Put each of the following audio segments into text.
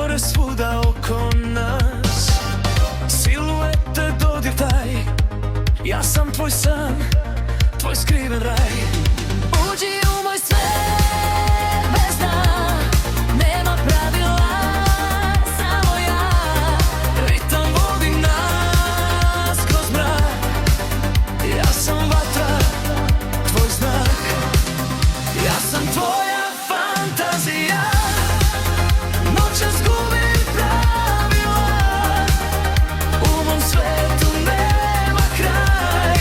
more svuda oko nas, siluete, dodir taj. Ja sam tvoj san, tvoj skriven raj. Uđi u moj svet bez dna, nema pravila, samo ja. Ritam vodi nas kroz mrak. Ja sam vatra, tvoj znak. Ja sam tvoja fantazija. Noćas gubim pravila, u mom svetu nema kraj.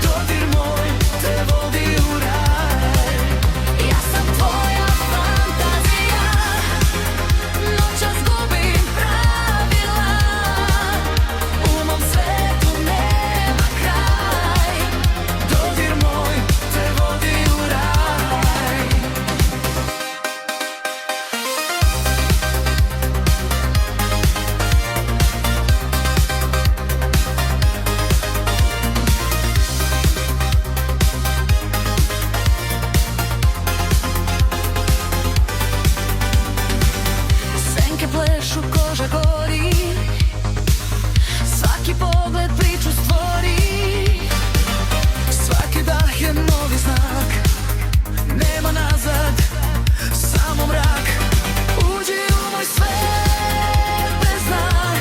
Dodir moj te vodi u raj. Ja sam tvoja fantazija. Noćas gubim pravila, u mom svetu nema kraj. Dodir moj te vodi u raj. Senke plešu, koža gori, svaki pogled priču stvori. Svaki dah je novi znak, nema nazad, samo mrak. Uđi u moj svet bez dna,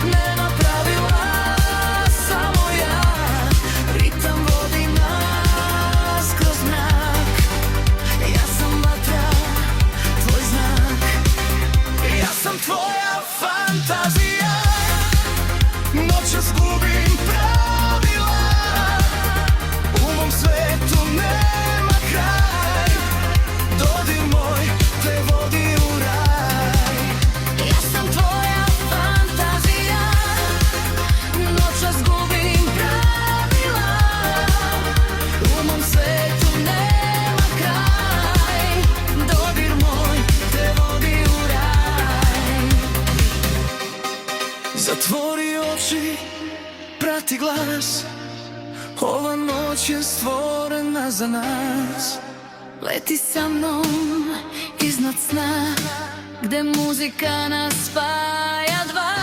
nema pravila, samo ja. Ritam vodi nas kroz mrak. Ja sam vatra, tvoj znak. Ja sam tvoja fantazija. Noćas gubim pravila, u mom svetu nema kraj. Dodir moj te vodi u raj. Ja sam tvoja fantazija. Noćas gubim pravila, u mom svetu nema kraj. Dodir moj te vodi u raj. Zatvori oči, prati glas. Ova noć je stvorena za nas. Leti sa mnom iznad sna, gde muzika nas spaja dva.